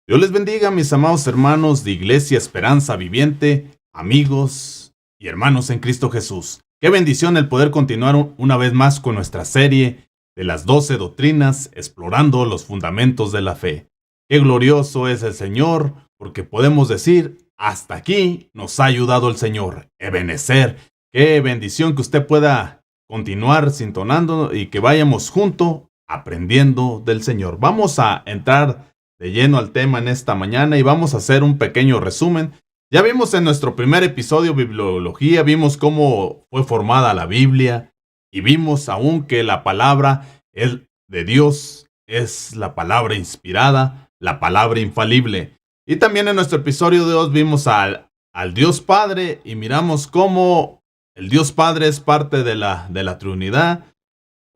Dios les bendiga, mis amados hermanos de Iglesia Esperanza Viviente, amigos y hermanos en Cristo Jesús. Qué bendición el poder continuar una vez más con nuestra serie de las 12 doctrinas, explorando los fundamentos de la fe. Qué glorioso es el Señor, porque podemos decir, hasta aquí nos ha ayudado el Señor. Ebenecer, qué bendición que usted pueda continuar sintonando y que vayamos juntos aprendiendo del Señor. Vamos a entrar de lleno al tema en esta mañana y vamos a hacer un pequeño resumen. Ya vimos en nuestro primer episodio Bibliología, vimos cómo fue formada la Biblia y vimos aún que la palabra de Dios es la palabra inspirada, la palabra infalible. Y también en nuestro episodio de hoy vimos al Dios Padre y miramos cómo el Dios Padre es parte de la Trinidad.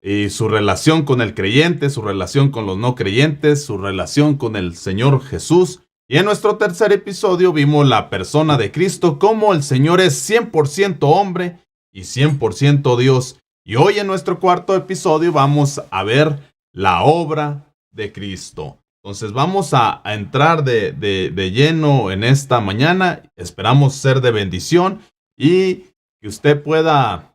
Y su relación con el creyente, su relación con los no creyentes, su relación con el Señor Jesús. Y en nuestro tercer episodio vimos la persona de Cristo, cómo el Señor es 100% hombre y 100% Dios. Y hoy en nuestro cuarto episodio vamos a ver la obra de Cristo. Entonces vamos a entrar de lleno en esta mañana. Esperamos ser de bendición y que usted pueda...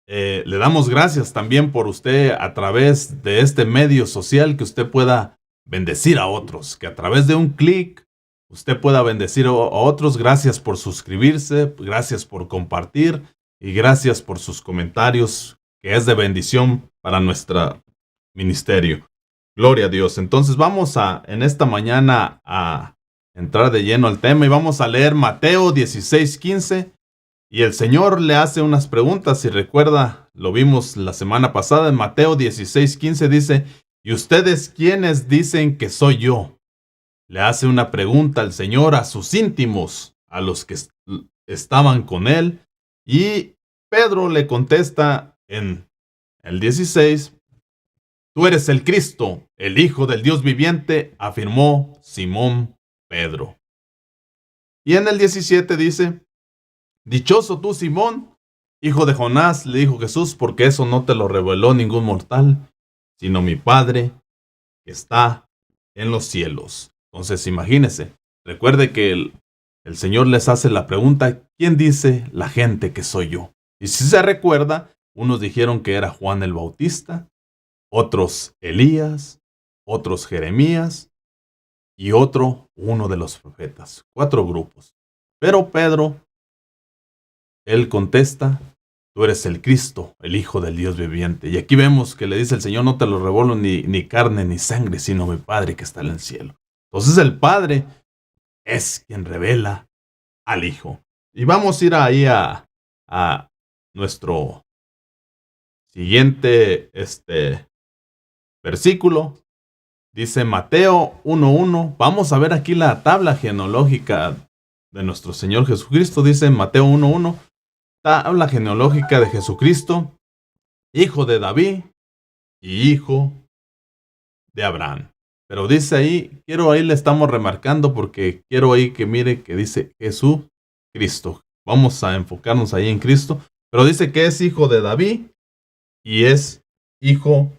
le damos gracias también por usted a través de este medio social, que usted pueda bendecir a otros, que a través de un clic usted pueda bendecir a otros. Gracias por suscribirse, gracias por compartir y gracias por sus comentarios, que es de bendición para nuestro ministerio. Gloria a Dios. Entonces vamos en esta mañana a entrar de lleno al tema y vamos a leer Mateo 16:15. Y el Señor le hace unas preguntas, si recuerda, lo vimos la semana pasada en Mateo 16:15, dice, ¿y ustedes quiénes dicen que soy yo? Le hace una pregunta al Señor a sus íntimos, a los que estaban con él, y Pedro le contesta en el 16, tú eres el Cristo, el Hijo del Dios viviente, afirmó Simón Pedro. Y en el 17 dice, dichoso tú, Simón, hijo de Jonás, le dijo Jesús, porque eso no te lo reveló ningún mortal, sino mi Padre que está en los cielos. Entonces imagínese, recuerde que el Señor les hace la pregunta, ¿quién dice la gente que soy yo? Y si se recuerda, unos dijeron que era Juan el Bautista, otros Elías, otros Jeremías y uno de los profetas. 4 grupos. Pero Pedro, él contesta, tú eres el Cristo, el Hijo del Dios viviente. Y aquí vemos que le dice el Señor, no te lo revelo ni carne ni sangre, sino mi Padre que está en el cielo. Entonces el Padre es quien revela al Hijo. Y vamos a ir ahí a nuestro siguiente versículo. Dice Mateo 1:1. Vamos a ver aquí la tabla genealógica de nuestro Señor Jesucristo. Dice Mateo 1:1. Tabla genealógica de Jesucristo, hijo de David y hijo de Abraham. Pero dice ahí, ahí le estamos remarcando porque quiero ahí que mire que dice Jesucristo. Vamos a enfocarnos ahí en Cristo. Pero dice que es hijo de David y es hijo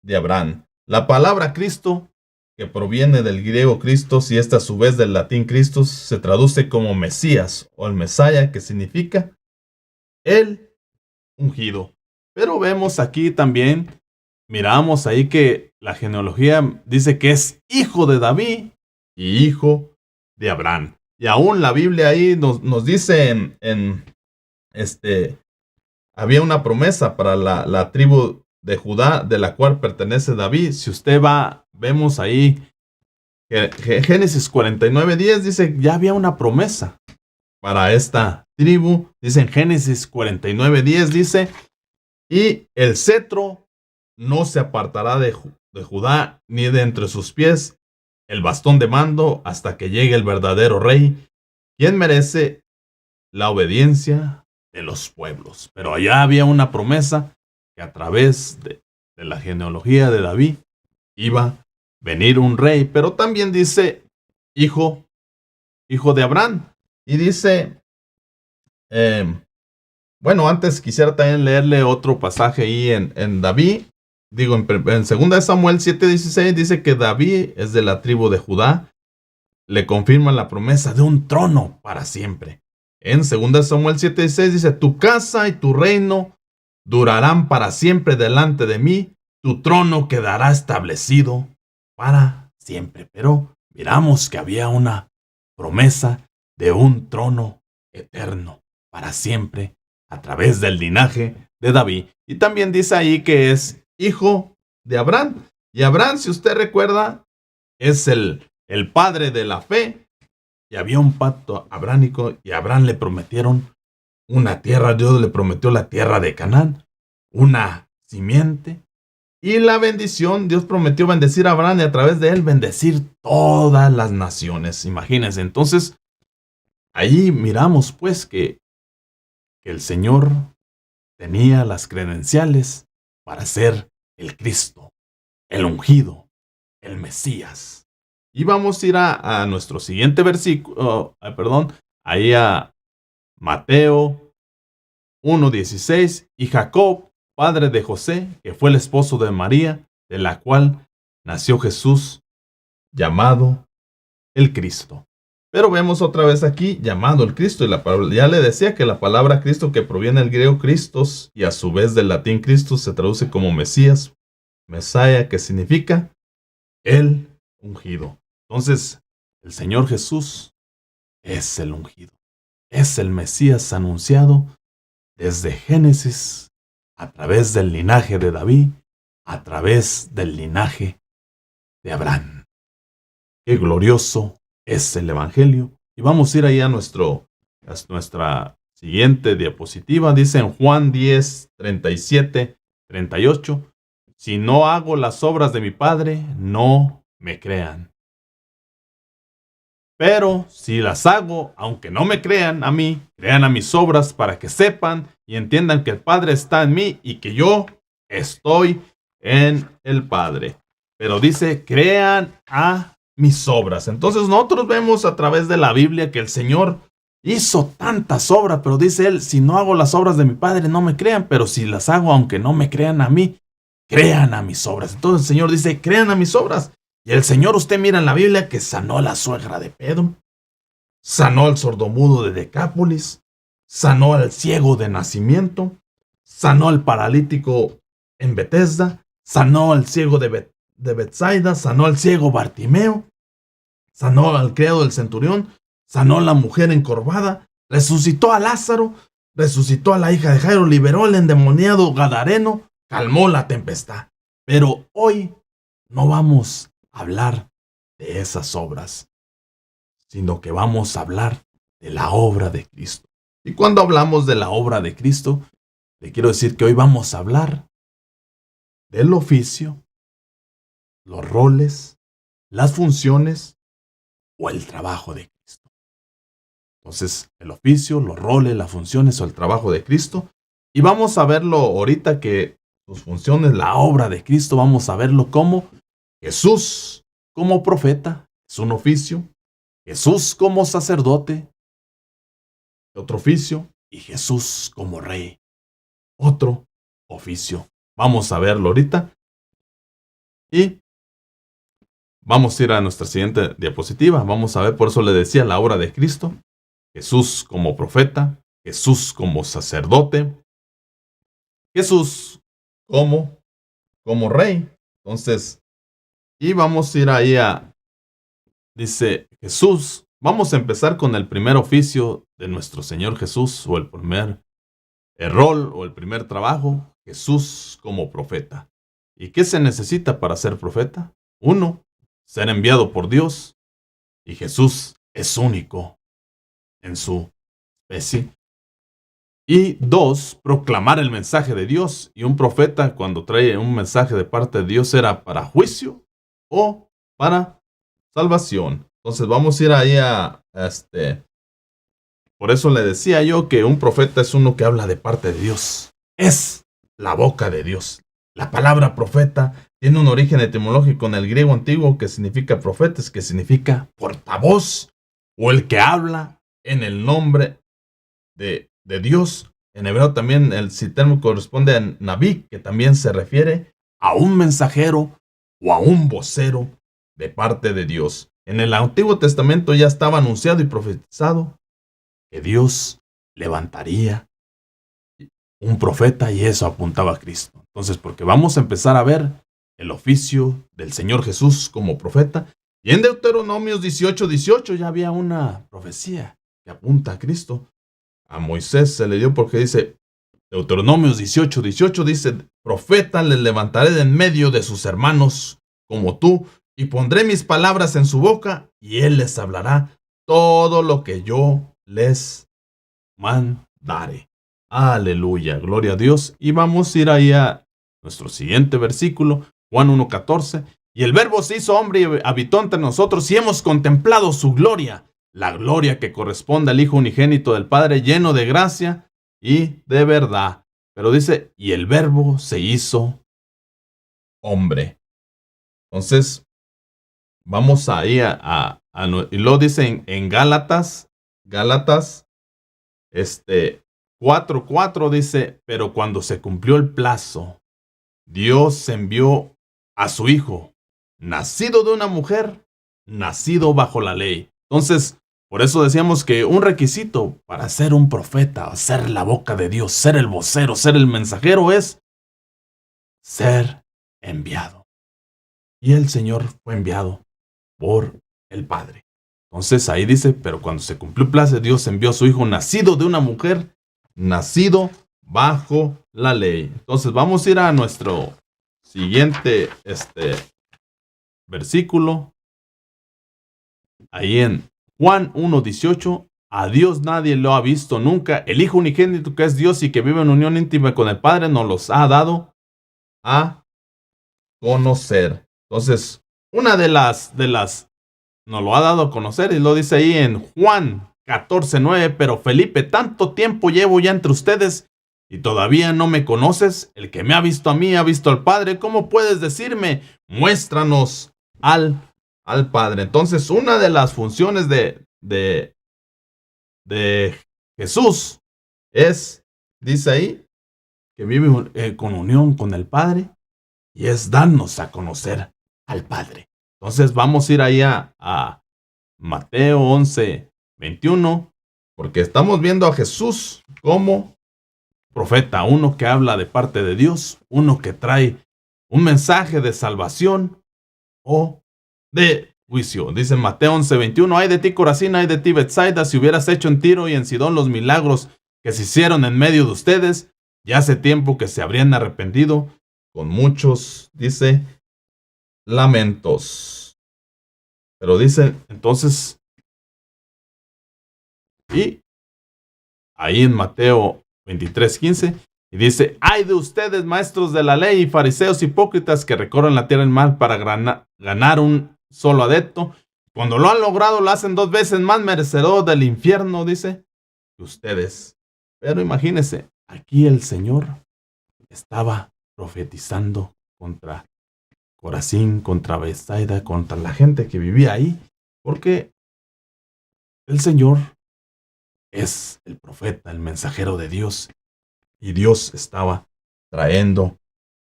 de Abraham. La palabra Cristo, que proviene del griego Christos y esta a su vez del latín Christus, se traduce como Mesías o el Mesaya, que significa el ungido. Pero vemos aquí también, miramos ahí que la genealogía dice que es hijo de David y hijo de Abraham. Y aún la Biblia ahí nos dice había una promesa para la tribu de Judá, de la cual pertenece David. Si usted vemos ahí Génesis 49:10 dice, ya había una promesa para esta tribu. Dice en Génesis 49:10 dice, y el cetro no se apartará de Judá, ni de entre sus pies el bastón de mando, hasta que llegue el verdadero rey, quien merece la obediencia de los pueblos. Pero allá había una promesa que a través de la genealogía de David iba a venir un rey, pero también dice hijo de Abraham. Y dice, bueno, antes quisiera también leerle otro pasaje ahí en David, en 2 Samuel 7:16 dice que David es de la tribu de Judá. Le confirma la promesa de un trono para siempre. En 2 Samuel 7:16 dice, tu casa y tu reino durarán para siempre delante de mí, tu trono quedará establecido para siempre. Pero miramos que había una promesa de un trono eterno para siempre a través del linaje de David. Y también dice ahí que es hijo de Abraham. Y Abraham, si usted recuerda, es el padre de la fe. Y había un pacto abránico y a Abraham le prometieron una tierra. Dios le prometió la tierra de Canaán, una simiente. Y la bendición, Dios prometió bendecir a Abraham y a través de él bendecir todas las naciones. Imagínense, entonces, ahí miramos pues que el Señor tenía las credenciales para ser el Cristo, el ungido, el Mesías. Y vamos a ir a nuestro siguiente versículo, ahí a Mateo 1:16. Y Jacob, padre de José, que fue el esposo de María, de la cual nació Jesús, llamado el Cristo. Pero vemos otra vez aquí, llamado el Cristo, y la palabra, ya le decía que la palabra Cristo, que proviene del griego Christos, y a su vez del latín Christus, se traduce como Mesías, Mesaya, que significa el ungido. Entonces, el Señor Jesús es el ungido, es el Mesías anunciado desde Génesis, a través del linaje de David, a través del linaje de Abraham. Qué glorioso es el Evangelio. Y vamos a ir ahí a nuestra siguiente diapositiva. Dice en Juan 10:37-38, si no hago las obras de mi Padre, no me crean. Pero si las hago, aunque no me crean a mí, crean a mis obras para que sepan y entiendan que el Padre está en mí y que yo estoy en el Padre. Pero dice, crean a mis obras. Entonces nosotros vemos a través de la Biblia que el Señor hizo tantas obras, pero dice él, si no hago las obras de mi Padre, no me crean, pero si las hago, aunque no me crean a mí, crean a mis obras. Entonces el Señor dice, crean a mis obras. Y el Señor, usted mira en la Biblia que sanó a la suegra de Pedro, sanó al sordomudo de Decápolis, sanó al ciego de nacimiento, sanó al paralítico en Betesda, sanó al ciego de Betsaida, sanó al ciego Bartimeo, sanó al criado del centurión, sanó a la mujer encorvada, resucitó a Lázaro, resucitó a la hija de Jairo, liberó al endemoniado gadareno, calmó la tempestad. Pero hoy no vamos a hablar de esas obras, sino que vamos a hablar de la obra de Cristo. Y cuando hablamos de la obra de Cristo, le quiero decir que hoy vamos a hablar del oficio, los roles, las funciones o el trabajo de Cristo. Entonces, el oficio, los roles, las funciones o el trabajo de Cristo. Y vamos a verlo ahorita que sus funciones, la obra de Cristo, vamos a verlo como Jesús como profeta, es un oficio. Jesús como sacerdote, otro oficio. Y Jesús como rey, otro oficio. Vamos a verlo ahorita. Y vamos a ir a nuestra siguiente diapositiva. Vamos a ver, por eso le decía la obra de Cristo. Jesús como profeta, Jesús como sacerdote, Jesús como rey. Entonces, y vamos a ir ahí dice Jesús, vamos a empezar con el primer oficio de nuestro Señor Jesús, o el primer rol, o el primer trabajo, Jesús como profeta. ¿Y qué se necesita para ser profeta? 1, ser enviado por Dios, y Jesús es único en su especie. Y 2, proclamar el mensaje de Dios. Y un profeta, cuando trae un mensaje de parte de Dios, era para juicio o para salvación. Entonces vamos a ir ahí por eso le decía yo que un profeta es uno que habla de parte de Dios. Es la boca de Dios. La palabra profeta tiene un origen etimológico en el griego antiguo que significa profetes, que significa portavoz o el que habla en el nombre de Dios. En hebreo también el término corresponde a Naví, que también se refiere a un mensajero o a un vocero de parte de Dios. En el Antiguo Testamento ya estaba anunciado y profetizado que Dios levantaría un profeta y eso apuntaba a Cristo. Entonces, porque vamos a empezar a ver el oficio del Señor Jesús como profeta. Y en Deuteronomios 18:18 ya había una profecía que apunta a Cristo. A Moisés se le dio porque dice, Deuteronomios 18:18 dice, profeta le levantaré de en medio de sus hermanos como tú, y pondré mis palabras en su boca, y él les hablará todo lo que yo les mandare. Aleluya, gloria a Dios. Y vamos a ir ahí a nuestro siguiente versículo, Juan 1:14. Y el Verbo se hizo hombre y habitó entre nosotros, y hemos contemplado su gloria, la gloria que corresponde al Hijo unigénito del Padre, lleno de gracia y de verdad. Pero dice, y el Verbo se hizo hombre. Entonces, vamos ahí y lo dice en Gálatas 4:4 dice, pero cuando se cumplió el plazo, Dios envió a su Hijo, nacido de una mujer, nacido bajo la ley. Entonces, por eso decíamos que un requisito para ser un profeta, ser la boca de Dios, ser el vocero, ser el mensajero, es ser enviado. Y el Señor fue enviado por el Padre. Entonces ahí dice, pero cuando se cumplió el plazo, Dios envió a su Hijo, nacido de una mujer, nacido bajo la ley. Entonces vamos a ir a nuestro siguiente versículo. Ahí en Juan 1:18, a Dios nadie lo ha visto nunca. El Hijo unigénito que es Dios y que vive en unión íntima con el Padre nos los ha dado a conocer. Entonces, una de las nos lo ha dado a conocer y lo dice ahí en Juan 14:9, pero Felipe, tanto tiempo llevo ya entre ustedes y todavía no me conoces. El que me ha visto a mí ha visto al Padre. ¿Cómo puedes decirme, muéstranos al Padre? Entonces, una de las funciones de Jesús es, dice ahí, que vive con unión con el Padre y es darnos a conocer al Padre. Entonces vamos a ir ahí a Mateo 11:21, porque estamos viendo a Jesús como profeta, uno que habla de parte de Dios, uno que trae un mensaje de salvación o de juicio. Dice Mateo 11:21, ay de ti Corazín, ay de ti Betsaida, si hubieras hecho en Tiro y en Sidón los milagros que se hicieron en medio de ustedes, ya hace tiempo que se habrían arrepentido, con muchos, dice, lamentos. Pero dice, entonces, y ahí en Mateo 23:15, y dice, ay de ustedes, maestros de la ley y fariseos hipócritas que recorren la tierra en mal para ganar un solo adepto. Cuando lo han logrado, lo hacen 2 veces más merecedor del infierno, dice, que ustedes. Pero imagínense, aquí el Señor estaba profetizando contra Corazín, contra Betsaida, contra la gente que vivía ahí, porque el Señor es el profeta, el mensajero de Dios, y Dios estaba trayendo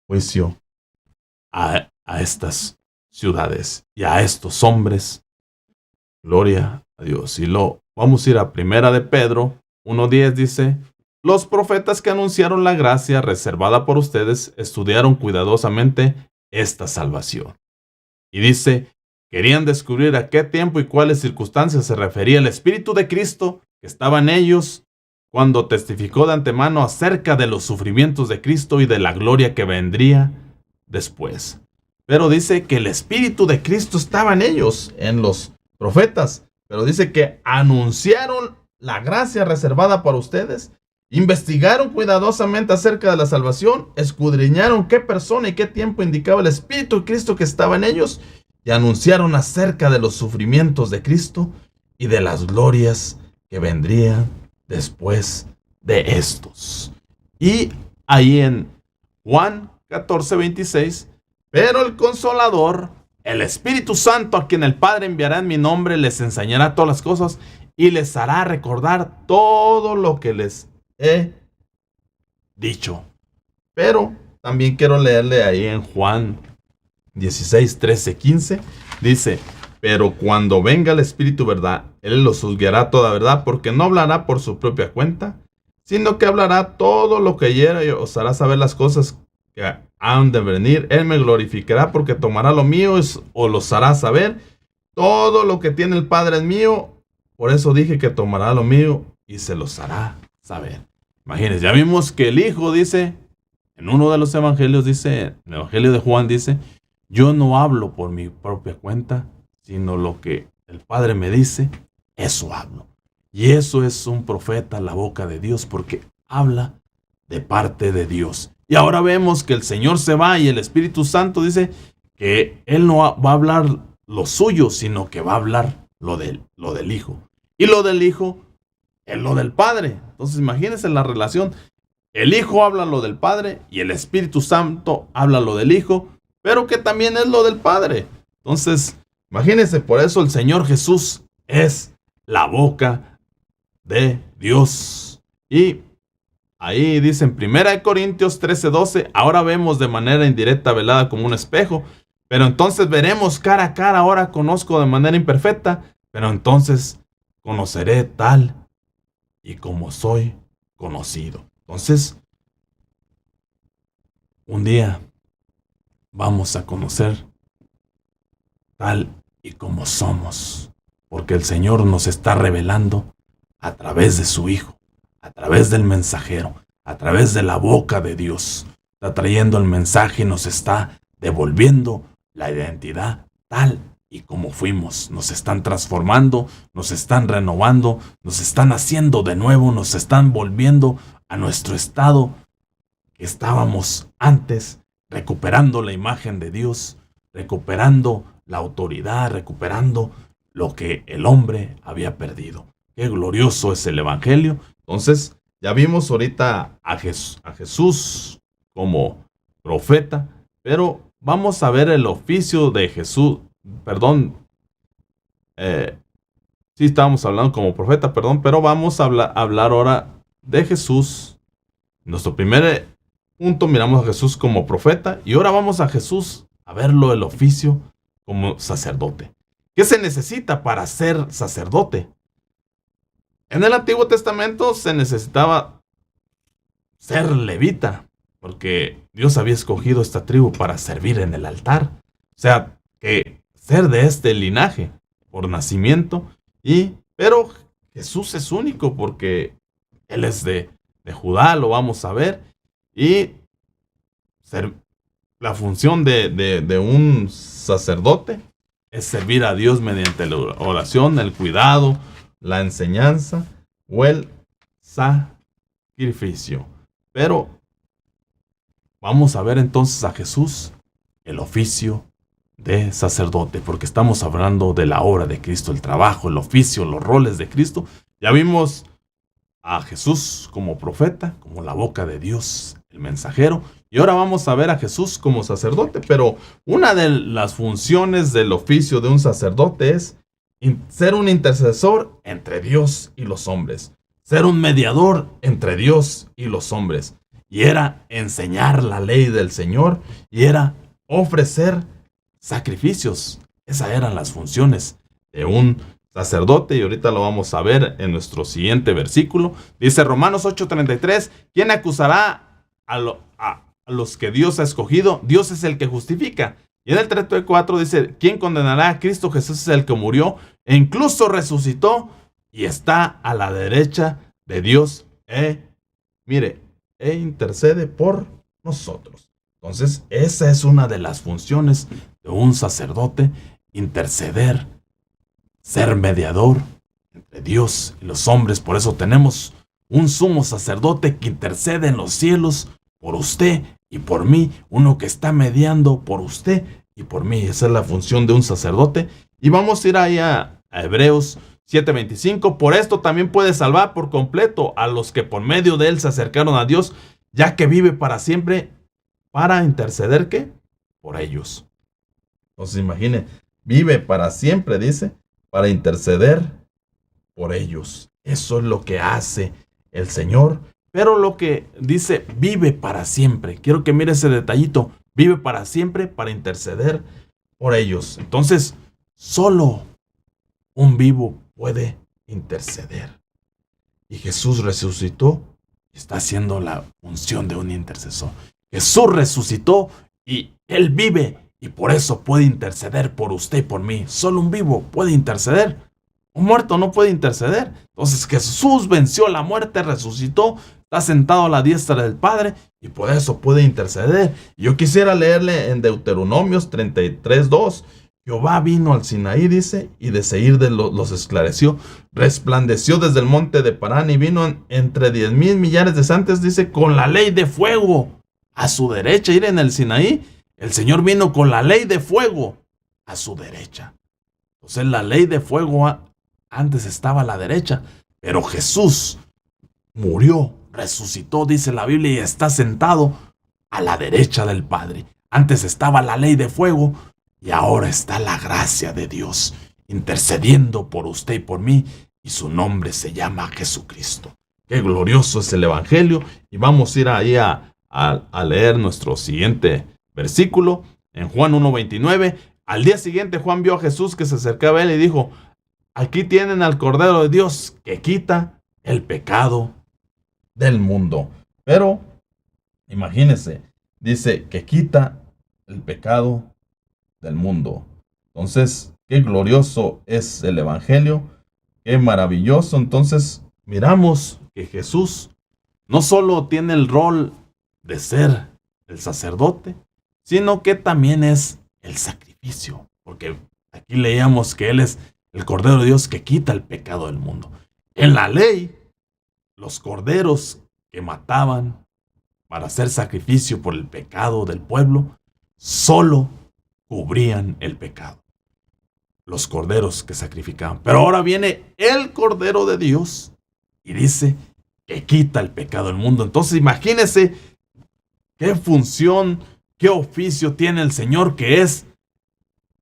juicio a estas ciudades y a estos hombres. Gloria a Dios. Y vamos a ir a Primera de Pedro 1:10, dice, los profetas que anunciaron la gracia reservada por ustedes estudiaron cuidadosamente esta salvación. Y dice, querían descubrir a qué tiempo y cuáles circunstancias se refería el Espíritu de Cristo que estaba en ellos cuando testificó de antemano acerca de los sufrimientos de Cristo y de la gloria que vendría después. Pero dice que el Espíritu de Cristo estaba en ellos, en los profetas. Pero dice que anunciaron la gracia reservada para ustedes, investigaron cuidadosamente acerca de la salvación, escudriñaron qué persona y qué tiempo indicaba el Espíritu de Cristo que estaba en ellos, y anunciaron acerca de los sufrimientos de Cristo y de las glorias que vendrían después de estos. Y ahí en Juan 14:26, pero el Consolador, el Espíritu Santo, a quien el Padre enviará en mi nombre, les enseñará todas las cosas y les hará recordar todo lo que les he dicho. Pero también quiero leerle ahí en Juan 16, 13, 15. Dice: pero cuando venga el Espíritu verdad, Él los juzgará toda verdad, porque no hablará por su propia cuenta, sino que hablará todo lo que oyere y os hará saber las cosas que han de venir. Él me glorificará, porque tomará lo mío o los hará saber. Todo lo que tiene el Padre es mío, por eso dije que tomará lo mío y se los hará saber. Imagínense, ya vimos que el Hijo dice, en uno de los evangelios dice, en el Evangelio de Juan dice: yo no hablo por mi propia cuenta, sino lo que el Padre me dice, eso hablo. Y eso es un profeta, la boca de Dios, porque habla de parte de Dios. Y ahora vemos que el Señor se va y el Espíritu Santo dice que Él no va a hablar lo suyo, sino que va a hablar lo del Hijo. Y lo del Hijo es lo del Padre. Entonces imagínense la relación. El Hijo habla lo del Padre y el Espíritu Santo habla lo del Hijo, pero que también es lo del Padre. Entonces, imagínense, por eso el Señor Jesús es la boca de Dios. Y ahí dice en 1 Corintios 13:12, ahora vemos de manera indirecta, velada como un espejo, pero entonces veremos cara a cara. Ahora conozco de manera imperfecta, pero entonces conoceré tal y como soy conocido. Entonces, un día vamos a conocer tal y como somos, porque el Señor nos está revelando a través de su Hijo, a través del mensajero, a través de la boca de Dios. Está trayendo el mensaje y nos está devolviendo la identidad tal y como fuimos. Nos están transformando, nos están renovando, nos están haciendo de nuevo, nos están volviendo a nuestro estado que estábamos antes, recuperando la imagen de Dios, recuperando la autoridad, recuperando lo que el hombre había perdido. Qué glorioso es el Evangelio. Entonces, ya vimos ahorita a Jesús como profeta, pero vamos a ver el oficio de Jesús. Sí estábamos hablando como profeta, pero vamos a hablar ahora de Jesús. Nuestro primer punto, miramos a Jesús como profeta, y ahora vamos a Jesús a verlo el oficio como sacerdote. ¿Qué se necesita para ser sacerdote? En el Antiguo Testamento se necesitaba ser levita, porque Dios había escogido esta tribu para servir en el altar. O sea, que ser de este linaje por nacimiento, pero Jesús es único porque Él es de Judá, lo vamos a ver, y la función de un sacerdote es servir a Dios mediante la oración, el cuidado, la enseñanza o el sacrificio. Pero vamos a ver entonces a Jesús, el oficio de sacerdote, porque estamos hablando de la obra de Cristo, el trabajo, el oficio, los roles de Cristo. Ya vimos a Jesús como profeta, como la boca de Dios, el mensajero, y ahora vamos a ver a Jesús como sacerdote. Pero una de las funciones del oficio de un sacerdote es ser un intercesor entre Dios y los hombres, ser un mediador entre Dios y los hombres, y era enseñar la ley del Señor, y era ofrecer sacrificios. Esas eran las funciones de un sacerdote, y ahorita lo vamos a ver en nuestro siguiente versículo. Dice Romanos 8:33, ¿quién acusará a los que Dios ha escogido? Dios es el que justifica. Y en el 34 dice, ¿quién condenará a Cristo? Jesús es el que murió e incluso resucitó y está a la derecha de Dios e intercede por nosotros. Entonces, esa es una de las funciones de un sacerdote: interceder, ser mediador entre Dios y los hombres. Por eso tenemos un sumo sacerdote que intercede en los cielos por usted y por mí, uno que está mediando por usted y por mí. Esa es la función de un sacerdote. Y vamos a ir ahí a Hebreos 7:25. Por esto también puede salvar por completo a los que por medio de él se acercaron a Dios, ya que vive para siempre, para interceder, ¿qué? Por ellos. Entonces imagine, vive para siempre, dice, para interceder por ellos. Eso es lo que hace el Señor Pero lo que dice, vive para siempre. Quiero que mire ese detallito. Vive para siempre para interceder por ellos. Entonces, solo un vivo puede interceder. Y Jesús resucitó y está haciendo la función de un intercesor. Jesús resucitó y Él vive y por eso puede interceder por usted y por mí. Solo un vivo puede interceder. Un muerto no puede interceder. Entonces Jesús venció la muerte, resucitó, está sentado a la diestra del Padre y por eso puede interceder. Yo quisiera leerle en Deuteronomios 33:2. Jehová vino al Sinaí, dice, y de Seir los esclareció. Resplandeció desde el monte de Parán y vino entre 10,000 millares de santos, dice, con la ley de fuego a su derecha. Ir en el Sinaí, el Señor vino con la ley de fuego a su derecha. Entonces la ley de fuego antes estaba a la derecha, pero Jesús murió, resucitó, dice la Biblia, y está sentado a la derecha del Padre. Antes estaba la ley de fuego y ahora está la gracia de Dios intercediendo por usted y por mí, y su nombre se llama Jesucristo. Qué glorioso es el Evangelio. Y vamos a ir ahí a leer nuestro siguiente versículo en Juan 1:29. Al día siguiente Juan vio a Jesús que se acercaba a él y dijo, aquí tienen al Cordero de Dios que quita el pecado del mundo. Pero imagínense, dice que quita el pecado del mundo. Entonces, qué glorioso es el Evangelio, qué maravilloso. Entonces, miramos que Jesús no solo tiene el rol de ser el sacerdote, sino que también es el sacrificio, porque aquí leíamos que Él es el Cordero de Dios que quita el pecado del mundo. En la ley, los corderos que mataban para hacer sacrificio por el pecado del pueblo, solo cubrían el pecado. Los corderos que sacrificaban. Pero ahora viene el Cordero de Dios y dice que quita el pecado del mundo. Entonces imagínense qué función, qué oficio tiene el Señor, que es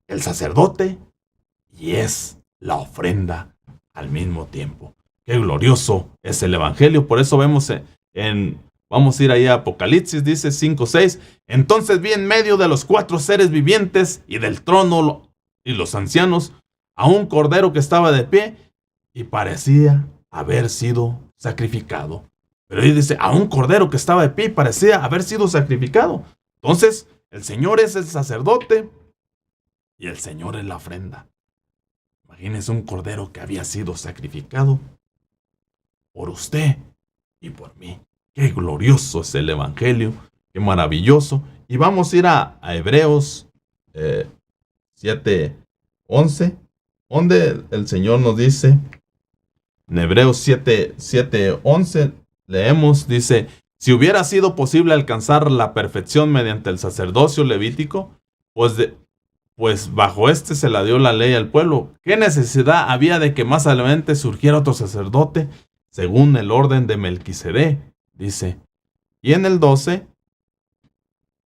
el sacerdote y es la ofrenda al mismo tiempo. Qué glorioso es el Evangelio. Por eso vemos vamos a ir ahí a Apocalipsis, dice 5:6. Entonces vi en medio de los 4 seres vivientes y del trono y los ancianos a un cordero que estaba de pie y parecía haber sido sacrificado. Pero ahí dice, a un cordero que estaba de pie y parecía haber sido sacrificado. Entonces, el Señor es el sacerdote y el Señor es la ofrenda. Imagínese un cordero que había sido sacrificado por usted y por mí. Qué glorioso es el Evangelio, qué maravilloso. Y vamos a ir a Hebreos 7:11, donde el Señor nos dice, en Hebreos 7:11, leemos, dice, si hubiera sido posible alcanzar la perfección mediante el sacerdocio levítico, pues bajo este se la dio la ley al pueblo. ¿Qué necesidad había de que más adelante surgiera otro sacerdote según el orden de Melquisedec? Dice, y en el 12,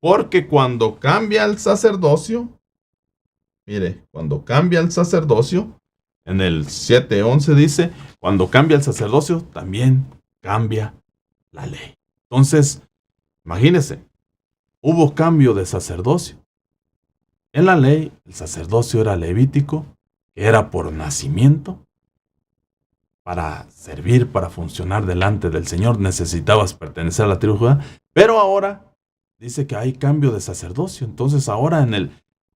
porque cuando cambia el sacerdocio, mire, cuando cambia el sacerdocio, en el 7:11 dice, cuando cambia el sacerdocio, también cambia la ley. Entonces, imagínense, hubo cambio de sacerdocio. En la ley, el sacerdocio era levítico, que era por nacimiento. Para servir, para funcionar delante del Señor, necesitabas pertenecer a la tribu de Judá. Pero ahora dice que hay cambio de sacerdocio. Entonces ahora en el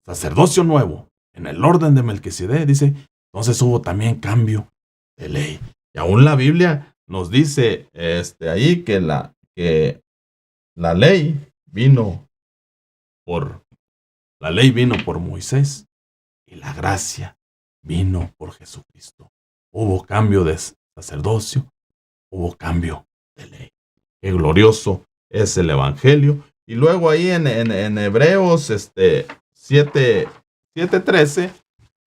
sacerdocio nuevo, en el orden de Melquisedec, dice, entonces hubo también cambio de ley. Y aún la Biblia nos dice ahí que la ley vino por Moisés y la gracia vino por Jesucristo. Hubo cambio de sacerdocio, hubo cambio de ley. Qué glorioso es el Evangelio. Y luego ahí en Hebreos 7:13,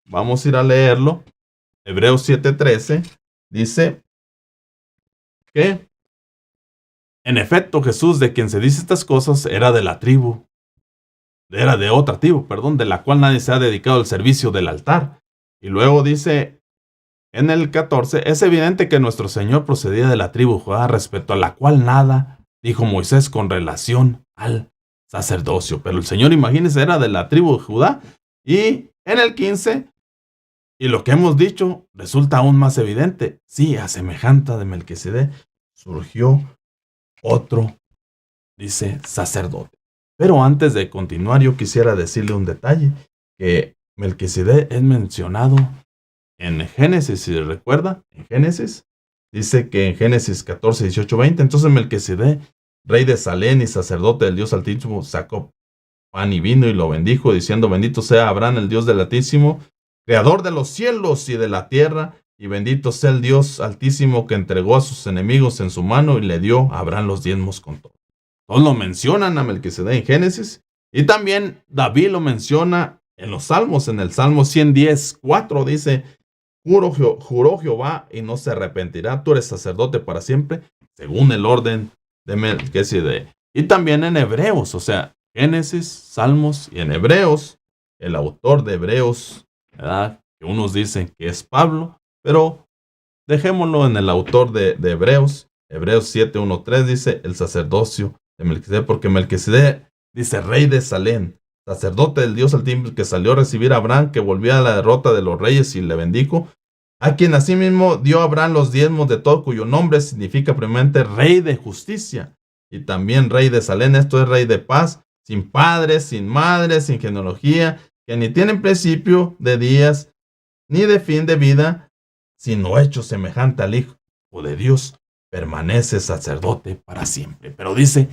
vamos a ir a leerlo. Hebreos 7:13 dice que en efecto Jesús, de quien se dice estas cosas, era de otra tribu, de la cual nadie se ha dedicado al servicio del altar. Y luego dice en el 14, es evidente que nuestro Señor procedía de la tribu de Judá, respecto a la cual nada dijo Moisés con relación al sacerdocio. Pero el Señor, imagínense, era de la tribu de Judá. Y en el 15, y lo que hemos dicho resulta aún más evidente. Sí, a semejanza de Melquisedec surgió otro, dice, sacerdote. Pero antes de continuar, yo quisiera decirle un detalle, que Melquisedec es mencionado en Génesis, si recuerda, en Génesis, dice que en Génesis 14, 18, 20, entonces Melquisedec, rey de Salem y sacerdote del Dios Altísimo, sacó pan y vino y lo bendijo, diciendo, bendito sea Abraham, el Dios del Altísimo, creador de los cielos y de la tierra, y bendito sea el Dios Altísimo que entregó a sus enemigos en su mano y le dio a Abraham los diezmos con todo. Todos lo mencionan a Melquisedec en Génesis, y también David lo menciona en los Salmos. En el Salmo 110, 4 dice, juró Jehová y no se arrepentirá, tú eres sacerdote para siempre, según el orden de Melquisedec. Y también en Hebreos, o sea, Génesis, Salmos y en Hebreos, el autor de Hebreos, ¿verdad?, que unos dicen que es Pablo, pero dejémoslo en el autor de Hebreos. Hebreos 7, 1, 3 dice el sacerdocio de Melquisedec, porque Melquisedec dice rey de Salem, sacerdote del Dios Altísimo, que salió a recibir a Abraham, que volvía a la derrota de los reyes y le bendijo, a quien asimismo dio a Abraham los diezmos de todo, cuyo nombre significa primeramente rey de justicia, y también rey de Salem, esto es rey de paz, sin padres, sin madres, sin genealogía, que ni tienen principio de días, ni de fin de vida, sino hecho semejante al Hijo de Dios, permanece sacerdote para siempre. Pero dice,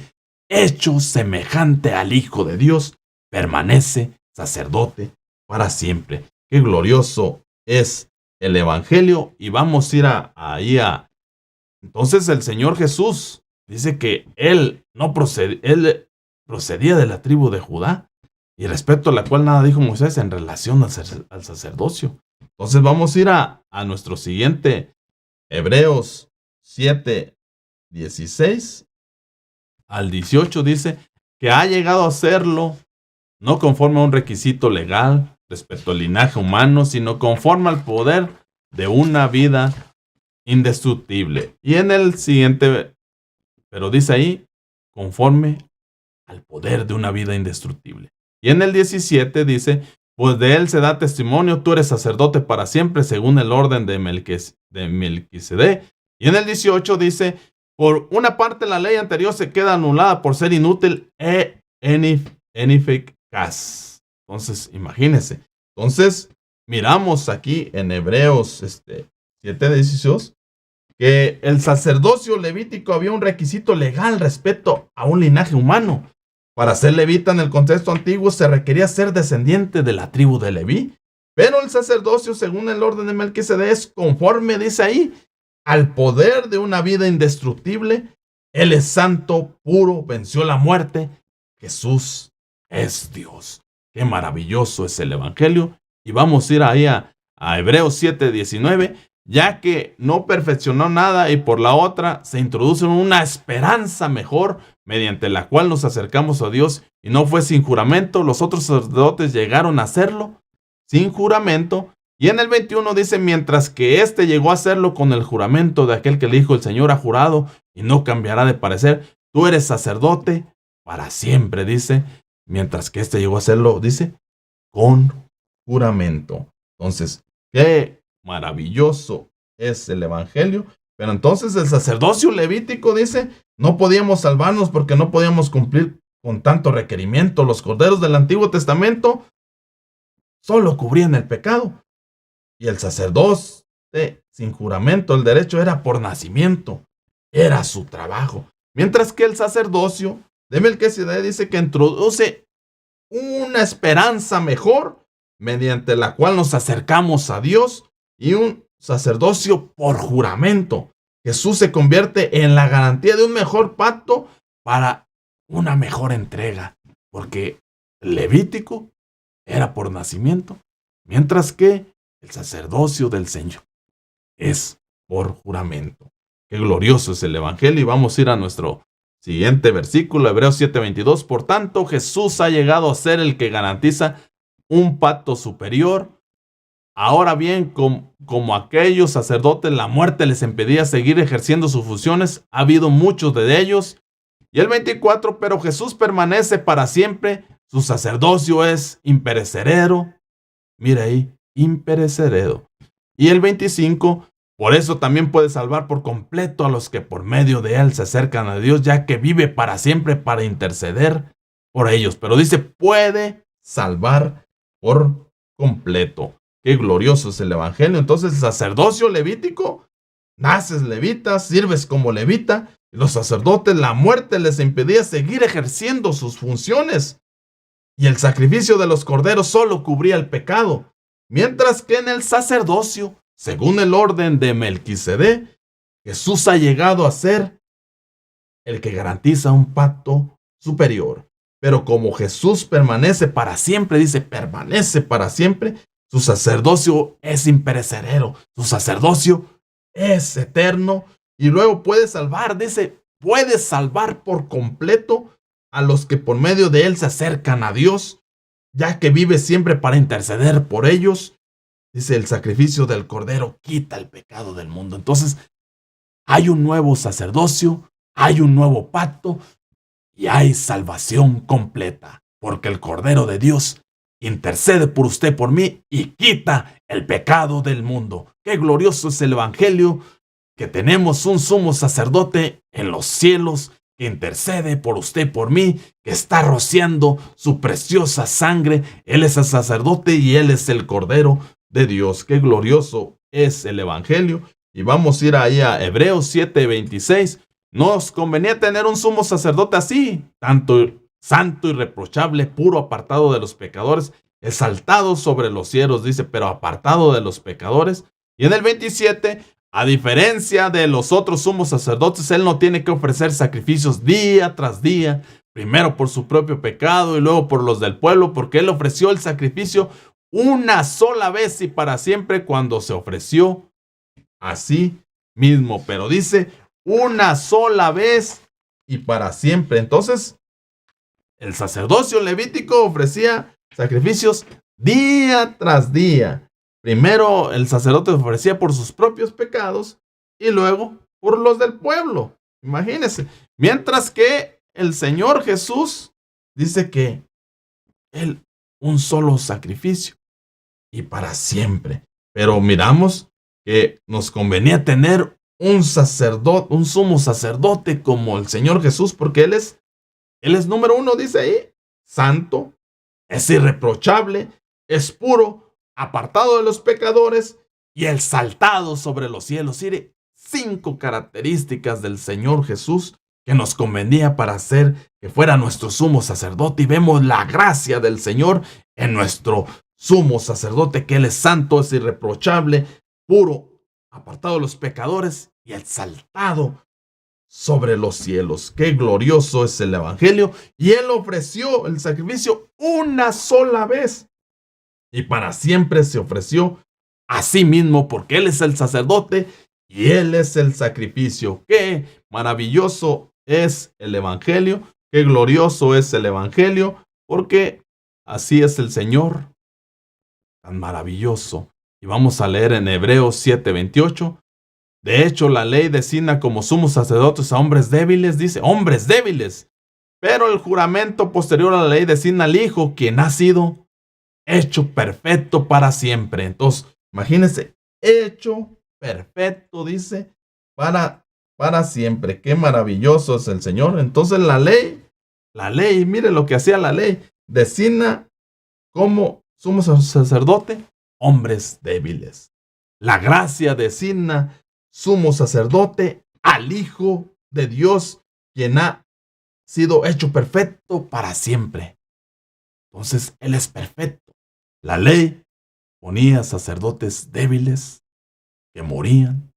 hecho semejante al Hijo de Dios, permanece sacerdote para siempre. Qué glorioso es el Evangelio. Y vamos a ir ahí a... Entonces el Señor Jesús dice que Él procedía de la tribu de Judá, y respecto a la cual nada dijo Moisés en relación al sacerdocio. Entonces vamos a ir a nuestro siguiente, Hebreos 7, 16 al 18, dice que ha llegado a serlo no conforme a un requisito legal respecto al linaje humano, sino conforme al poder de una vida indestructible. Y en el siguiente, pero dice ahí, conforme al poder de una vida indestructible. Y en el 17 dice, pues de él se da testimonio, tú eres sacerdote para siempre, según el orden de Melquisedec. Y en el 18 dice, por una parte la ley anterior se queda anulada por ser inútil e ineficaz. Entonces, imagínense. Entonces, miramos aquí en Hebreos 7:18 que el sacerdocio levítico había un requisito legal respecto a un linaje humano. Para ser levita en el contexto antiguo se requería ser descendiente de la tribu de Leví, pero el sacerdocio según el orden de Melquisedec es conforme, dice ahí, al poder de una vida indestructible. Él es santo, puro, venció la muerte. Jesús es Dios. Qué maravilloso es el Evangelio. Y vamos a ir ahí a Hebreos 7:19, ya que no perfeccionó nada y por la otra se introduce una esperanza mejor, mediante la cual nos acercamos a Dios, y no fue sin juramento. Los otros sacerdotes llegaron a hacerlo sin juramento. Y en el 21 dice, mientras que éste llegó a hacerlo con el juramento de aquel que le dijo, el Señor ha jurado y no cambiará de parecer, tú eres sacerdote para siempre, dice, mientras que éste llegó a hacerlo, dice, con juramento. Entonces, qué maravilloso es el Evangelio. Pero entonces el sacerdocio levítico, dice, no podíamos salvarnos porque no podíamos cumplir con tanto requerimiento. Los corderos del Antiguo Testamento solo cubrían el pecado. Y el sacerdote sin juramento, el derecho era por nacimiento. Era su trabajo. Mientras que el sacerdocio de Melquisedec dice que introduce una esperanza mejor, mediante la cual nos acercamos a Dios, y un sacerdocio por juramento. Jesús se convierte en la garantía de un mejor pacto para una mejor entrega, porque el levítico era por nacimiento, mientras que el sacerdocio del Señor es por juramento. Qué glorioso es el Evangelio. Y vamos a ir a nuestro siguiente versículo, Hebreos 7:22. Por tanto, Jesús ha llegado a ser el que garantiza un pacto superior, Ahora bien, como aquellos sacerdotes la muerte les impedía seguir ejerciendo sus funciones, ha habido muchos de ellos. Y el 24, pero Jesús permanece para siempre, su sacerdocio es imperecedero. Mira ahí, imperecedero. Y el 25, por eso también puede salvar por completo a los que por medio de él se acercan a Dios, ya que vive para siempre para interceder por ellos. Pero dice, puede salvar por completo. Qué glorioso es el evangelio. Entonces, el sacerdocio levítico, naces levita, sirves como levita, y los sacerdotes, la muerte les impedía seguir ejerciendo sus funciones. Y el sacrificio de los corderos solo cubría el pecado, mientras que en el sacerdocio, según el orden de Melquisedec, Jesús ha llegado a ser el que garantiza un pacto superior. Pero como Jesús permanece para siempre, dice, permanece para siempre, su sacerdocio es imperecedero, su sacerdocio es eterno y luego puede salvar, dice, puede salvar por completo a los que por medio de él se acercan a Dios, ya que vive siempre para interceder por ellos. Dice, el sacrificio del Cordero quita el pecado del mundo. Entonces, hay un nuevo sacerdocio, hay un nuevo pacto y hay salvación completa, porque el Cordero de Dios intercede por usted, por mí, y quita el pecado del mundo. Qué glorioso es el evangelio, que tenemos un sumo sacerdote en los cielos que intercede por usted, por mí, que está rociando su preciosa sangre. Él es el sacerdote y él es el Cordero de Dios. Qué glorioso es el evangelio. Y vamos a ir ahí a Hebreos 7:26. Nos convenía tener un sumo sacerdote así, tanto santo, irreprochable, puro, apartado de los pecadores, exaltado sobre los cielos, dice, pero apartado de los pecadores. Y en el 27, a diferencia de los otros sumos sacerdotes, él no tiene que ofrecer sacrificios día tras día, primero por su propio pecado y luego por los del pueblo, porque él ofreció el sacrificio una sola vez y para siempre cuando se ofreció a sí mismo. Pero dice, una sola vez y para siempre. Entonces, el sacerdocio levítico ofrecía sacrificios día tras día. Primero el sacerdote ofrecía por sus propios pecados y luego por los del pueblo. Imagínense. Mientras que el Señor Jesús dice que él un solo sacrificio y para siempre. Pero miramos que nos convenía tener un sacerdote, un sumo sacerdote como el Señor Jesús, porque Él es número uno, dice ahí, santo, es irreprochable, es puro, apartado de los pecadores y exaltado sobre los cielos. Mire, 5 características del Señor Jesús que nos convenía para hacer que fuera nuestro sumo sacerdote, y vemos la gracia del Señor en nuestro sumo sacerdote, que Él es santo, es irreprochable, puro, apartado de los pecadores y exaltado sobre los cielos. Qué glorioso es el evangelio. Y Él ofreció el sacrificio una sola vez y para siempre se ofreció a sí mismo, porque Él es el sacerdote y Él es el sacrificio. Qué maravilloso es el evangelio, qué glorioso es el evangelio, porque así es el Señor, tan maravilloso. Y vamos a leer en Hebreos 7:28. De hecho, la ley designa como sumos sacerdotes a hombres débiles, dice, hombres débiles. Pero el juramento posterior a la ley designa al Hijo, quien ha sido hecho perfecto para siempre. Entonces, imagínense, hecho perfecto, dice, para siempre. Qué maravilloso es el Señor. Entonces, la ley, mire lo que hacía la ley, designa como sumo sacerdote hombres débiles. La gracia designa sumo sacerdote al Hijo de Dios, quien ha sido hecho perfecto para siempre. Entonces, Él es perfecto. La ley ponía sacerdotes débiles que morían,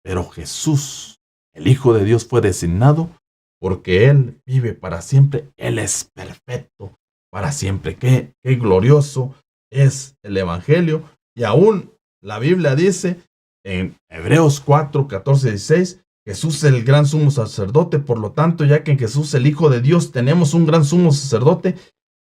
pero Jesús, el Hijo de Dios, fue designado porque Él vive para siempre. Él es perfecto para siempre. Qué glorioso es el evangelio. Y aún la Biblia dice en Hebreos 4:14-16, Jesús es el gran sumo sacerdote. Por lo tanto, ya que en Jesús, el Hijo de Dios, tenemos un gran sumo sacerdote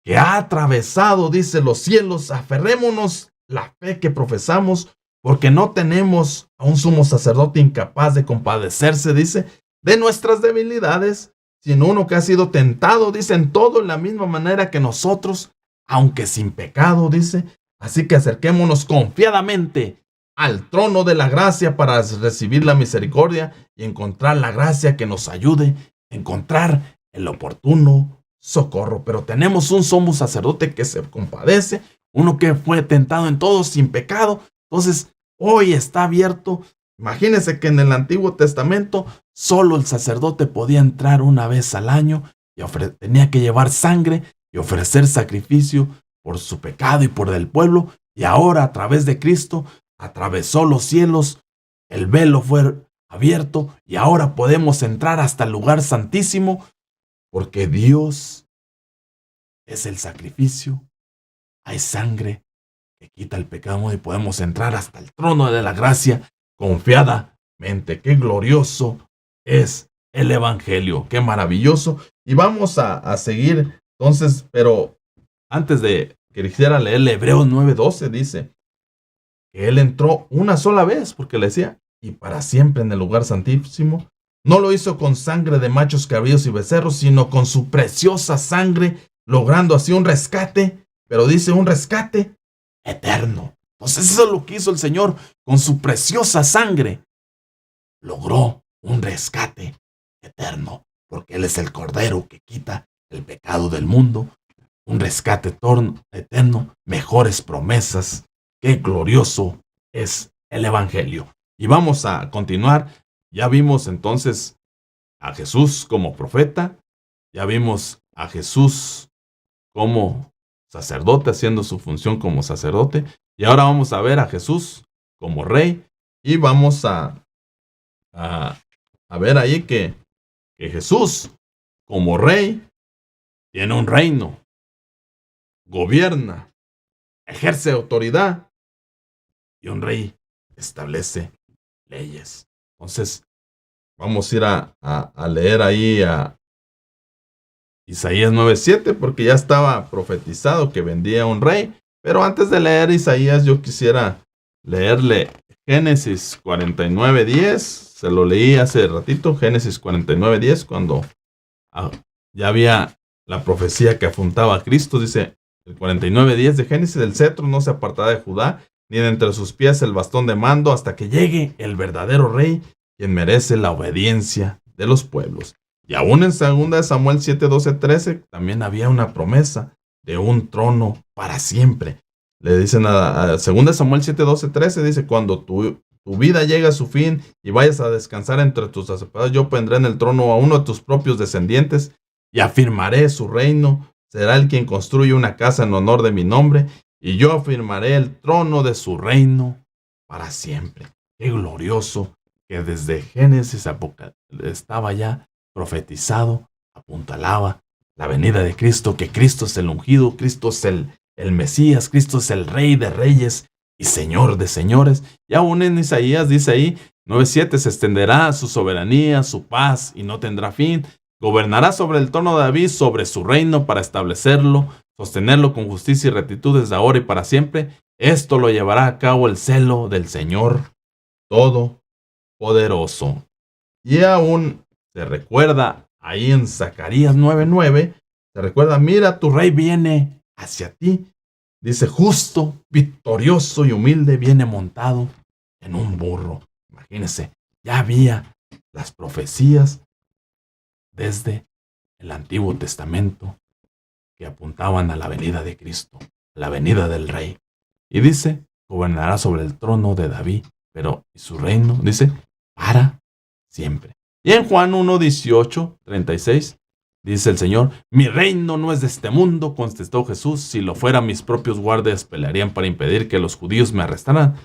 que ha atravesado, dice, los cielos, aferrémonos la fe que profesamos, porque no tenemos a un sumo sacerdote incapaz de compadecerse, dice, de nuestras debilidades, sino uno que ha sido tentado, dice, en todo en la misma manera que nosotros, aunque sin pecado, dice. Así que acerquémonos confiadamente al trono de la gracia para recibir la misericordia y encontrar la gracia que nos ayude a encontrar el oportuno socorro. Pero tenemos un sumo sacerdote que se compadece, uno que fue tentado en todo sin pecado. Entonces, hoy está abierto. Imagínense que en el Antiguo Testamento solo el sacerdote podía entrar una vez al año y tenía que llevar sangre y ofrecer sacrificio por su pecado y por el pueblo. Y ahora, a través de Cristo, atravesó los cielos, el velo fue abierto y ahora podemos entrar hasta el lugar santísimo, porque Dios es el sacrificio. Hay sangre que quita el pecado y podemos entrar hasta el trono de la gracia confiadamente. Qué glorioso es el Evangelio, qué maravilloso. Y vamos a seguir entonces, pero antes de que quisiera leer Hebreos 9:12, dice que él entró una sola vez, porque le decía, y para siempre en el lugar santísimo. No lo hizo con sangre de machos cabríos y becerros, sino con su preciosa sangre, logrando así un rescate, pero dice un rescate eterno. Entonces eso es lo que hizo el Señor con su preciosa sangre. Logró un rescate eterno, porque Él es el Cordero que quita el pecado del mundo. Un rescate eterno, mejores promesas. Qué glorioso es el Evangelio. Y vamos a continuar. Ya vimos entonces a Jesús como profeta. Ya vimos a Jesús como sacerdote, haciendo su función como sacerdote. Y ahora vamos a ver a Jesús como rey. Y vamos a ver ahí que Jesús como rey tiene un reino. Gobierna, ejerce autoridad, y un rey establece leyes. Entonces, vamos a ir a leer ahí a Isaías 9:7, porque ya estaba profetizado que vendría un rey. Pero antes de leer Isaías, yo quisiera leerle Génesis 49:10. Se lo leí hace ratito, Génesis 49:10, cuando ya había la profecía que apuntaba a Cristo. Dice el 49:10 de Génesis: el cetro no se apartará de Judá, ni de entre sus pies el bastón de mando, hasta que llegue el verdadero rey, quien merece la obediencia de los pueblos. Y aún en 2 Samuel 7:12-13 también había una promesa de un trono para siempre. Le dicen a 2 Samuel 7:12-13, dice: cuando tu vida llegue a su fin y vayas a descansar entre tus antepasados, yo pondré en el trono a uno de tus propios descendientes y afirmaré su reino. Será él quien construye una casa en honor de mi nombre, y yo afirmaré el trono de su reino para siempre. Qué glorioso que desde Génesis estaba ya profetizado, apuntalaba la venida de Cristo, que Cristo es el ungido, Cristo es el Mesías, Cristo es el Rey de reyes y Señor de señores. Y aún en Isaías dice ahí 9:7: se extenderá su soberanía, su paz, y no tendrá fin. Gobernará sobre el trono de David, sobre su reino, para establecerlo, sostenerlo con justicia y rectitud desde ahora y para siempre. Esto lo llevará a cabo el celo del Señor Todopoderoso. Y aún se recuerda ahí en Zacarías 9:9, se recuerda: mira, tu rey viene hacia ti. Dice: justo, victorioso y humilde, viene montado en un burro. Imagínense, ya había las profecías desde el Antiguo Testamento que apuntaban a la venida de Cristo, a la venida del Rey. Y dice: gobernará sobre el trono de David, pero y su reino, dice, para siempre. Y en Juan 1:18-36 dice el Señor: mi reino no es de este mundo, contestó Jesús. Si lo fuera, mis propios guardias pelearían para impedir que los judíos me arrestaran.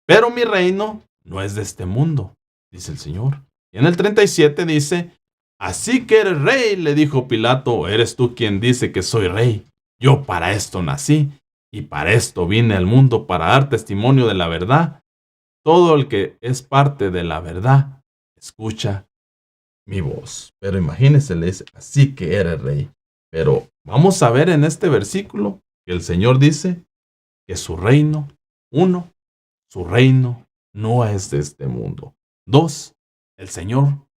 Pero mi reino no es de este mundo, dice el Señor. Y en el 37 dice: así que eres rey, le dijo Pilato. ¿Eres tú quien dice que soy rey? Yo para esto nací, y para esto vine al mundo, para dar testimonio de la verdad. Todo el que es parte de la verdad escucha mi voz. Pero imagínense, le dice: así que eres rey. Pero vamos a ver en este versículo que el Señor dice que su reino Uno, su reino no es de este mundo. Dos, el Señor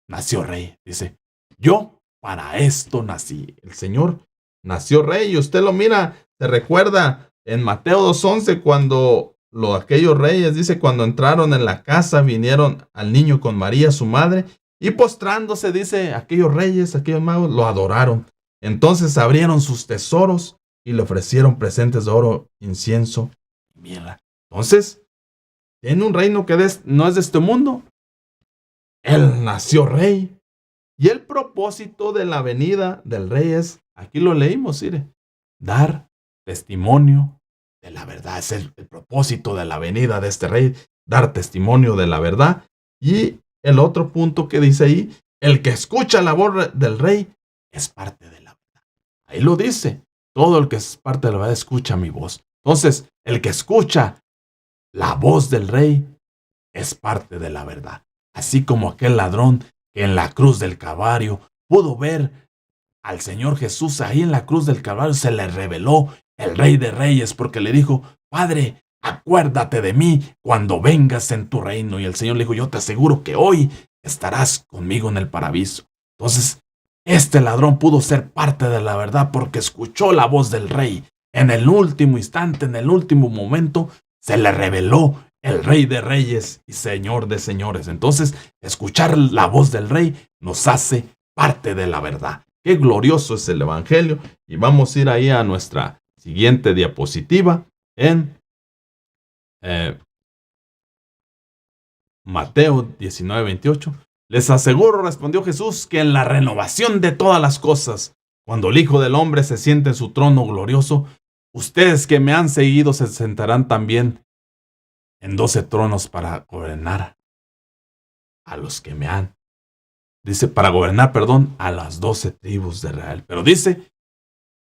nació rey. Dice, yo para esto nací. El Señor nació rey y usted lo mira, se recuerda en Mateo 2:11 cuando aquellos reyes, dice, cuando entraron en la casa, vinieron al niño con María, su madre, y postrándose, dice, aquellos reyes, aquellos magos, lo adoraron. Entonces abrieron sus tesoros y le ofrecieron presentes de oro, incienso y mirra. Entonces, tiene un reino que no es de este mundo. Él nació rey. Y el propósito de la venida del rey es, aquí lo leímos, mire, dar testimonio de la verdad. Es el propósito de la venida de este rey, dar testimonio de la verdad. Y el otro punto que dice ahí, el que escucha la voz del rey es parte de la verdad. Ahí lo dice, todo el que es parte de la verdad escucha mi voz. Entonces, el que escucha la voz del rey es parte de la verdad. Así como aquel ladrón que en la cruz del Calvario pudo ver al Señor Jesús ahí en la cruz del Calvario, se le reveló el Rey de Reyes porque le dijo, Padre, acuérdate de mí cuando vengas en tu reino. Y el Señor le dijo, yo te aseguro que hoy estarás conmigo en el paraíso. Entonces, este ladrón pudo ser parte de la verdad porque escuchó la voz del Rey. En el último instante, en el último momento, se le reveló el Rey de Reyes y Señor de Señores. Entonces, escuchar la voz del Rey nos hace parte de la verdad. Qué glorioso es el Evangelio. Y vamos a ir ahí a nuestra siguiente diapositiva en Mateo 19:28. Les aseguro, respondió Jesús, que en la renovación de todas las cosas, cuando el Hijo del Hombre se siente en su trono glorioso, ustedes que me han seguido se sentarán también en 12 tronos para gobernar a los que me han. Dice, para gobernar, a las 12 tribus de Israel. Pero dice,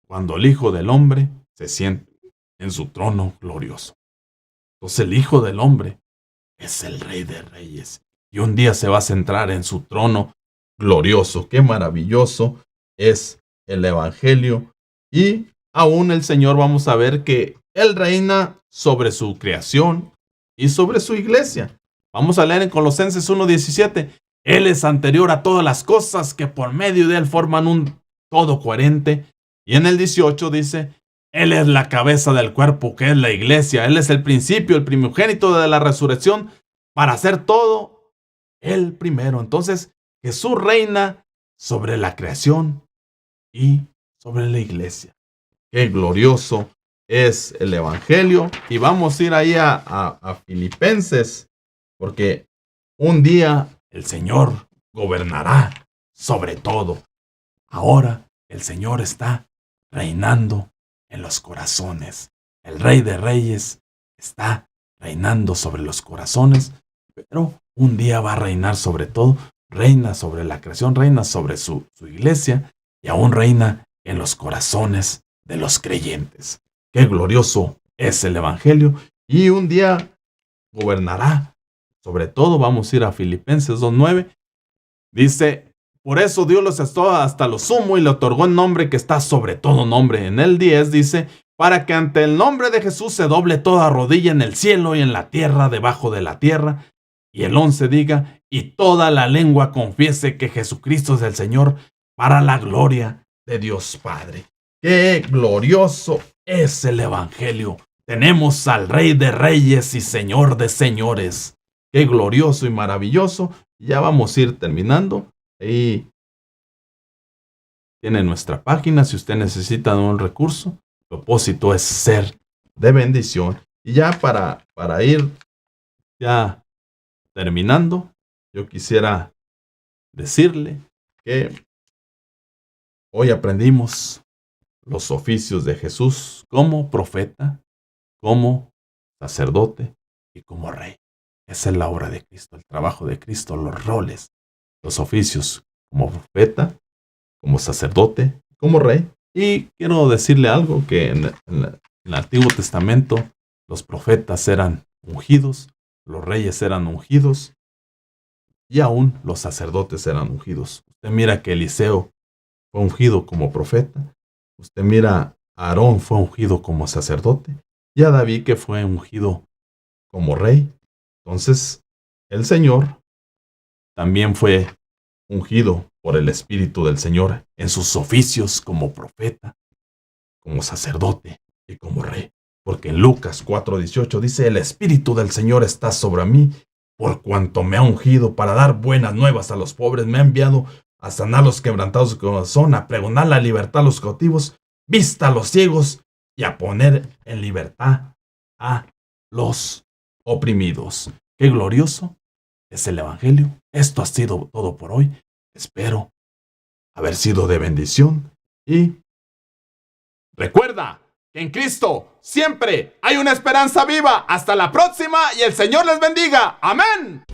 cuando el Hijo del Hombre se siente en su trono glorioso. Entonces el Hijo del Hombre es el Rey de Reyes. Y un día se va a centrar en su trono glorioso. Qué maravilloso es el Evangelio. Y aún el Señor, vamos a ver que Él reina sobre su creación y sobre su iglesia. Vamos a leer en Colosenses 1:17. Él es anterior a todas las cosas que por medio de Él forman un todo coherente. Y en el 18 dice, Él es la cabeza del cuerpo que es la iglesia. Él es el principio, el primogénito de la resurrección para hacer todo Él primero. Entonces Jesús reina sobre la creación y sobre la iglesia. Qué glorioso es el Evangelio. Y vamos a ir ahí a Filipenses, porque un día el Señor gobernará sobre todo. Ahora el Señor está reinando en los corazones. El Rey de Reyes está reinando sobre los corazones, pero un día va a reinar sobre todo. Reina sobre la creación, reina sobre su iglesia y aún reina en los corazones de los creyentes. Qué glorioso es el Evangelio y un día gobernará. Sobre todo vamos a ir a Filipenses 2:9. Dice, por eso Dios los exaltó hasta lo sumo y le otorgó el nombre que está sobre todo nombre. En el 10 dice, para que ante el nombre de Jesús se doble toda rodilla en el cielo y en la tierra, debajo de la tierra. Y el 11 diga, y toda la lengua confiese que Jesucristo es el Señor, para la gloria de Dios Padre. ¡Qué glorioso es el Evangelio! Tenemos al Rey de Reyes y Señor de Señores. ¡Qué glorioso y maravilloso! Ya vamos a ir terminando. Ahí tiene nuestra página si usted necesita un recurso. El propósito es ser de bendición. Y ya para ir ya terminando, yo quisiera decirle que hoy aprendimos los oficios de Jesús como profeta, como sacerdote y como rey. Esa es la obra de Cristo, el trabajo de Cristo, los roles, los oficios como profeta, como sacerdote, como rey. Y quiero decirle algo, que en el Antiguo Testamento los profetas eran ungidos, los reyes eran ungidos y aún los sacerdotes eran ungidos. Usted mira que Eliseo fue ungido como profeta, usted mira a Aarón fue ungido como sacerdote y a David, que fue ungido como rey. Entonces, el Señor también fue ungido por el Espíritu del Señor en sus oficios como profeta, como sacerdote y como rey. Porque en Lucas 4:18 dice: el Espíritu del Señor está sobre mí, por cuanto me ha ungido para dar buenas nuevas a los pobres, me ha enviado a sanar los quebrantados de corazón, a pregonar la libertad a los cautivos, vista a los ciegos y a poner en libertad a los oprimidos. Qué glorioso es el Evangelio. Esto ha sido todo por hoy. Espero haber sido de bendición y recuerda que en Cristo siempre hay una esperanza viva. Hasta la próxima y el Señor les bendiga. Amén.